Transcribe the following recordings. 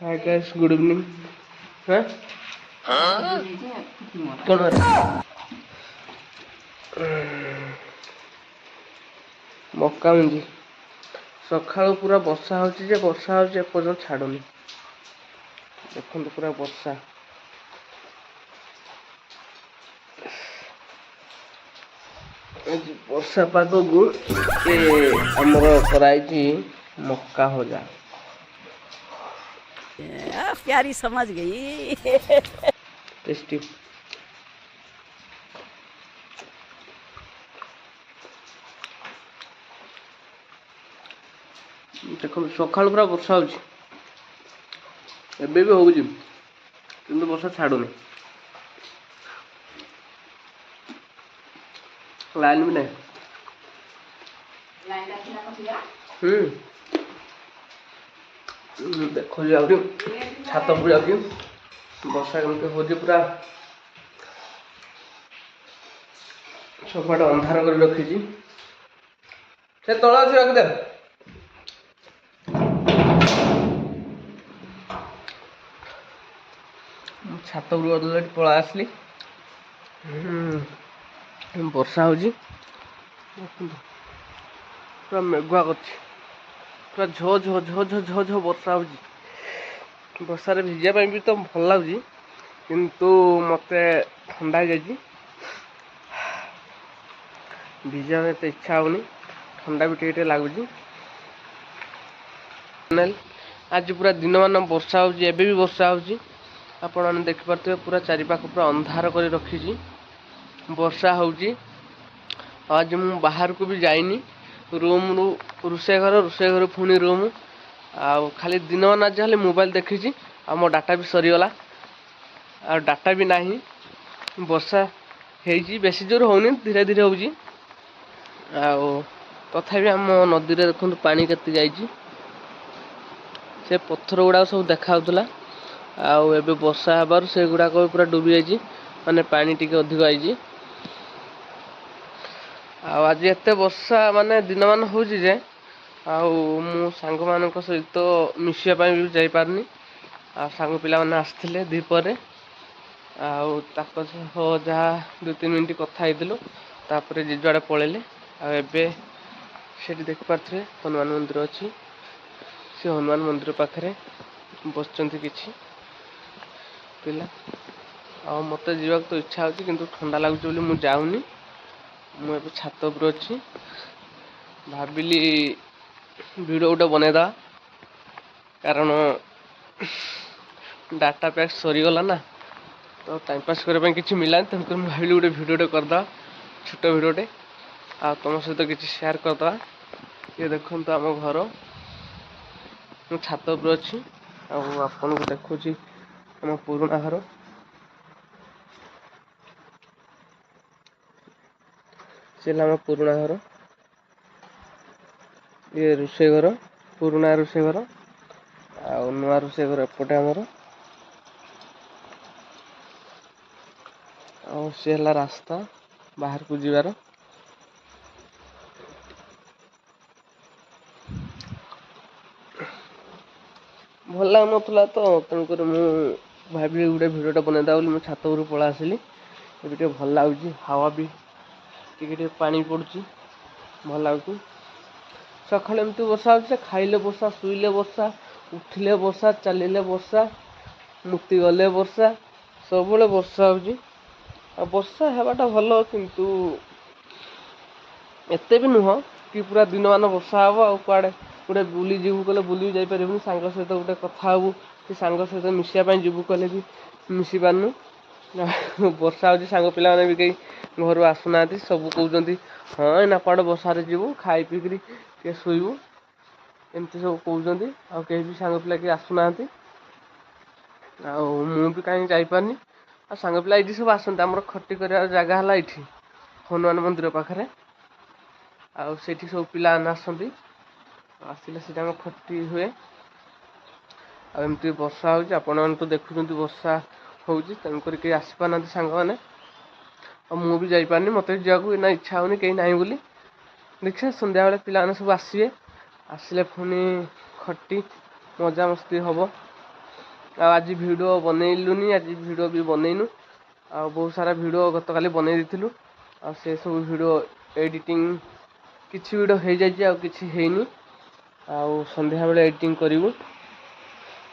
Hi guys good evening. हाँ कौन मक्का मुंजी सकाळू पूरा वर्षा होची जे वर्षा होची एपर्यंत छाड़ुनी। देखो पूरा वर्षा वर्षा पाग को आमर कराई मक्का भजा। प्यारी समझ गई। टेस्टी देखो सकाळू पूरा वर्षा होची एबे भी होउची किंतु वर्षा छाड़ुनी। लाइन भी नहीं देखो जाऊँ छात पर जाऊँ वर्षा केमती हो पूरा सबुआड़े अंधार कर रखी से तल अच्छी रखिदे छात पर पला आसली वर्षा हो पूरा मेघुआ कर पूरा झो झो झो झो झो झो वर्षा हो वर्षार भिजापी भी तो भल लगे किंतु मत ठंडा जाइए भिजा तो इच्छा होनी ठंडा भी टे लगुच। आज पूरा दिन मान वर्षा हो वर्षा हो देखिपे पूरा चारिपाख पूरा अंधार कर रखी वर्षा हो। आज मु बाहर को भी जाइनी रूम रु रोषे घर पुणी रूम आ खाली दिन मान आज खाली मोबाइल देखी मो डाटा भी सरीगला आ डाटा भी नहीं वर्षा हो बेसी जोर होनी धीरे धीरे हो तथापि आम नदी में देखो पानी केते जाइए से पत्थर गुड़ाक सब देखा आबे वर्षा हबार से गुड़ाक पूरा डूबी जाइए माने पानी टिके अधिक आई आज एत वर्षा माने दिन मान हो मु सांग मान सहित मिसाई भी जापारनी सांग पिला मैंने आसते दीपर जहाँ 2-3 मिनट कथा तापर जे जुआड़े पलैले आबे से देखिपे हनुमान मंदिर अच्छी से हनुमान मंदिर पाखे बस कि पिला आ मत जावाक तो इच्छा होची किंतु ठंडा लगुच मुझे जाऊनी मुझे छात पर अच्छी भाविली वीडियो गोटे बनईदा कारण डाटा पैक सरीगला ना तो टाइम पास करने कि मिलानी तेणुक भाविली गोटे वीडियोटे करदा छोट वीडियोटे आ तुम सहित किसी शेयर करदा। ये देखो आम घर मु छात पर अच्छी आपन को देखुची आम पुराणा घर से आम पुराणा घर ये रोषे घर पुराणा रोषे घर आ नुआ रोषे घर एपटे आमर सी है रास्ता बाहर को जीवार भल लगुला तो तेणुक भाविली गोटे भिडियोटा बनईदा बोली मुझे छात पर पला आसिली ये भल लगुच हावा भी टे पानी पड़ुची भल लगुच सका एमती वर्षा हो खाइले वर्षा शुइले वर्षा उठिले वर्षा चलिले वर्षा मुक्ति गले वर्षा सब वर्षा हो वर्षा हेबाटा भल किंतु एते भी नुह कि पूरा दिन मान वर्षा हम आ कड़े गोटे बुली जीवु कले बुली जापर सांग सहित गोटे कथा हबू कि सांग सहित मिसाई जीवु कले भी मिसी पारनु वर्षा हो सांग पिला भी कहीं घर आसुना सब कहते हाँ एना कड़े वर्षार जीवु खाई पीकि शुबू एमती सब कहते कहीं भी सांग पिला किए आसुना भी कहीं जापारनी आ सांग पिला ये सब आसते आम खटी कर जगह है ये हनुमान मंदिर पाखे आठी सब पिला आसती आसिले से खटी हुए आमती वर्षा होपण तो देखुं वर्षा हो तेणुक आसपार सांग मैंने मु भी जापारनी मत जावाक ना इच्छा होनी कहीं ना बोली देखिए सन्ध्या बेले पिला सब आसवे आसिले पुणी खटी मजा मस्ती हम आज वीडियो बनैलुनी आज वीडियो भी बनैनु आ बहुत सारा वीडियो गत काली बनै दिथिलु आ से सब वीडियो एडिटिंग किछि वीडियो हो जाइए आ किछि हेनी आ संध्या बेले एडिटिंग करूँ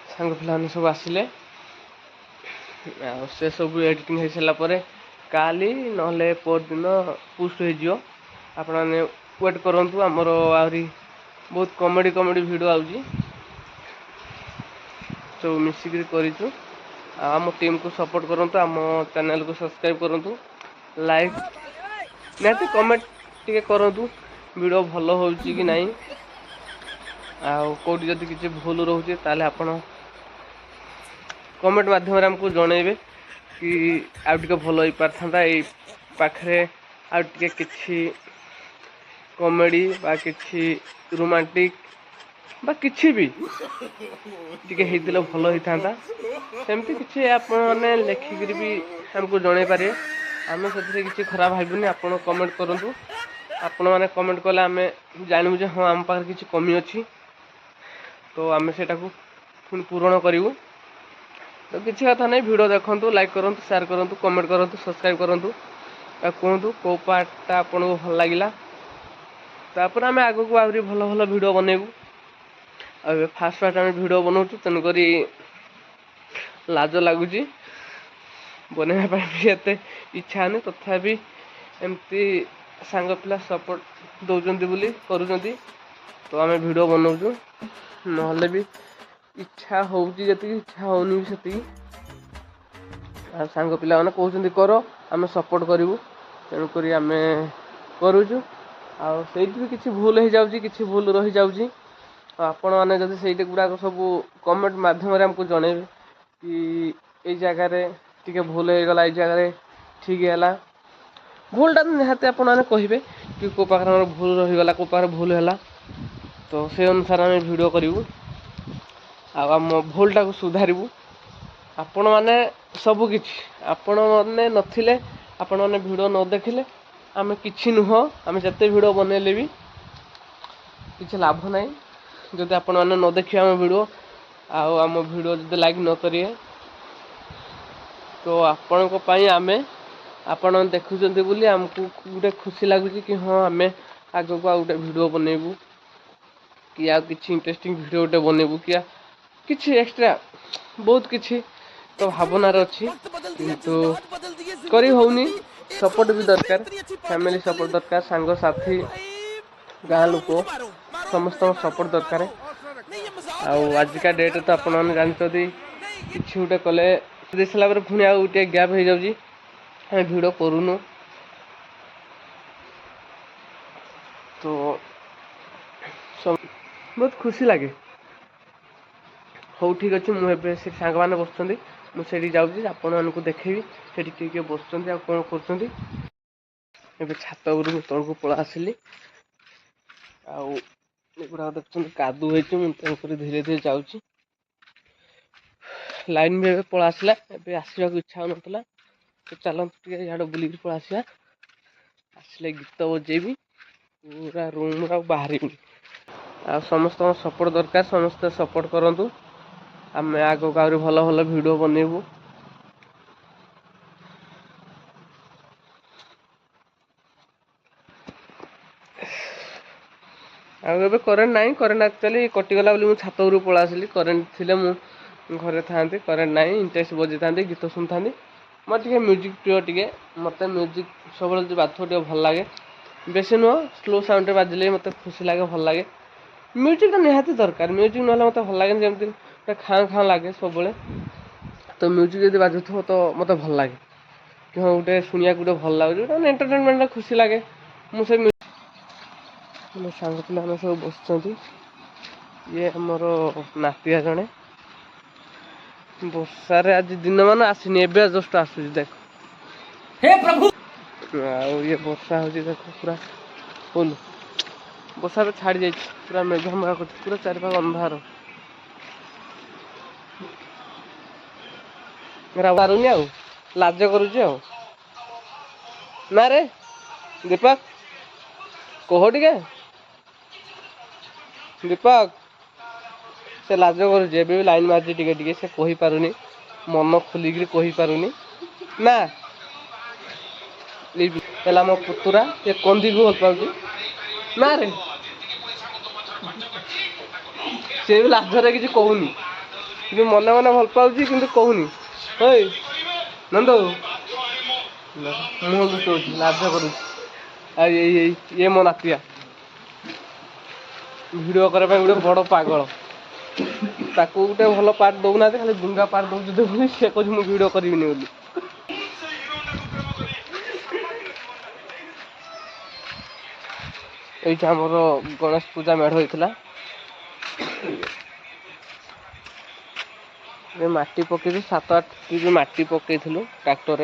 सांग पिला सब आसिले आ से सब एडिटिंग हो सारा पर काली नहले पर दिन पोस्ट हो आपण मैंने वेट करूँ आमर आहरी बहुत कॉमेडी कॉमेडी वीडियो आउजी सब मिसिक करूँ आम टीम को सपोर्ट करूँ आम चैनल को सब्सक्राइब करूँ लाइक निहाती कमेंट टिके करूँ वीडियो भल हो कि नहीं आउटी जदि किसी भूल रोचे ताले आपण कमेंट माध्यम आमको जनइबे कि आउटे भल हो पारथा ये पाखे आउटे किसी कॉमेडी बा किसी रोमांटिक बा किसी भी टिके हेतिले भल होता सेमती किसी आपने लेखिक भी हमको जन पारे आम से किसी खराब भावनी आप कमेंट करूँ आपण मैंने कमेंट कले आम जानू जे हाँ आम पाखे किसी कमी अच्छी तो आम से पुणी पूरण करूँ तो किसी कथा नहीं वीडियो देखूँ लाइक करूँ शेयर करूँ कमेंट करूँ सब्सक्राइब करूँ कहतु कौ पार्टा आपन को भल लगे तापर आम आग को आहरी भल भल वीडियो बनैबू आ फास्ट फास्ट आम वीडियो बनाऊँ तेणुक लाज लगुच बनवाई एत इच्छा नहीं तथापि एमती सांग पिला सपोर्ट दौरान बोली करूँ तो आम वीडियो बनाऊँ ना भी इच्छा होची इच्छा होनी भी सांग पिला मैंने कहते कर आम सपोर्ट करूँ तेणुक आम करुचु आईटी भी किसी भूल हो जाऊँगी किसी भूल रही जाऊँगी आपण मैंने जब से गुड़ाक सब कमेंट मध्यम आमको जनइबे कि ये जगार टी भूल हो गला ये जगह ठीक है भूलटा निहाती आपण मैंने कहे कि कौ पाखे भूल रहीगला कौ पाखे भूल है तो से अनुसार आम वीडियो करूँ आम भूलटा को सुधारू आपण मैंने सबकि आपण मैंने नथिले आपण मैंने वीडियो न देखिले आम कि नुह आम जिते वीडियो बनैले भी किसी लाभ ना जदि आपण मैंने न देखिए आम वीडियो आम वीडियो जब लाइक न करिए तो आपण आम आपण देखुं बोली आमको गोटे खुशी लगुच कि हाँ आम आग को आ गए वीडियो बनैबू कि आ कि इंटरेस्टिंग वीडियो गोटे बनैबू कि किसी एक्स्ट्रा बहुत किसी तो भावनार अच्छी किंतु करी होनी सपोर्ट भी दरकार फैमिली सपोर्ट दरकार सांग साथी गाँ लोक समस्त सपोर्ट दरकार आजिका डेट तो आप जानते कि गोटे कले दे सारा पुणी आ गोटे गैप हो जाऊँगी आम भिड करूनु तो सब बहुत खुशी लगे हो ठीक अच्छे मुझे से सांग मैंने बस मुझे जाऊँगी आपण मानक देखेबी से किए बस कौन कर छात उपरକୁ तौक पड़ा आसिली आगुड़ा देखते कादू होती धीरे धीरे जाऊँगी लाइन भी पड़ा आसला आसवा इच्छा हो नाला तो चलते यहाँ बुलिक पड़ा आसवा आसले गीत बजेबी पूरा रूम बाहर आ समस्त सपोर्ट दरकार समस्ते सपोर्ट करूँ आम आग को आहरी भल भल वीडियो बनैबू आगे करेन्ट ना करेन्ट एक्चुअली कटिगला बोली मुझे छात उपरକୁ पड़ा आसिली करेन्ट थिले मु घरे था करेन्ट ना इंटरेस्ट बजे था गीत शुणी था मोटे म्यूजिक प्रिय टे मत म्यूजिक सब बाजू भल लगे बेसी नुह स्लो साउंड बाजिले मत खुशी लगे भल लगे म्यूजिक तो निहाती दरकार म्यूजिक ना मत भल लगे जमी खाँ खाँ लगे सब तो म्यूजिक जब बाजुथ तो मत भल लगे कि हाँ गोटे शुणा गोटे भल लगे एंटरटेनमेंट खुशी लगे मुझे मो सांग पिला सब बस ये आमर नातिया जड़े बर्षार आज दिन मान आसनी ए जस्ट आसूस देख हे प्रभु ये वर्षा हो देख पूरा फुल वर्षा तो छाड़ी जाए पूरा मेघ कर पूरा चारिपाख अंधार पारुनी आ लाज करुची ना रे दीपक कह टे दीपक से लाज करुचे भी लाइन मार्च टे से कही पारुनी मन खोलिक कही पारुनी ना है मो पुतुरा ये कंदी को भल पाऊँ ना रे से भी लाजरे किसी कहूनी कि मन मन भल पाऊँ कि कहूनी ओए नंद मुह लुचौ लाज करू ये मो नातिया भिडियो करने गोटे बड़ पागल ताकू गोटे भल पार्ट दौना खाली गुंगा पार्ट दौर से कह भिडियो करी बोली ये आमर गणेश पूजा मेढ़ होता माटी पकई 7-8 कि माटी पकई ट्रैक्टर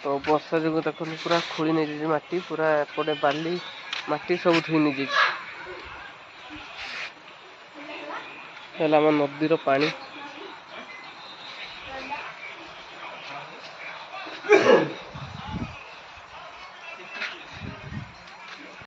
तो वर्षा जो तक पूरा खोली नहीं जाए माटी पूरा एपटे बाली माटी सब धोई नहीं जाए नदीर पानी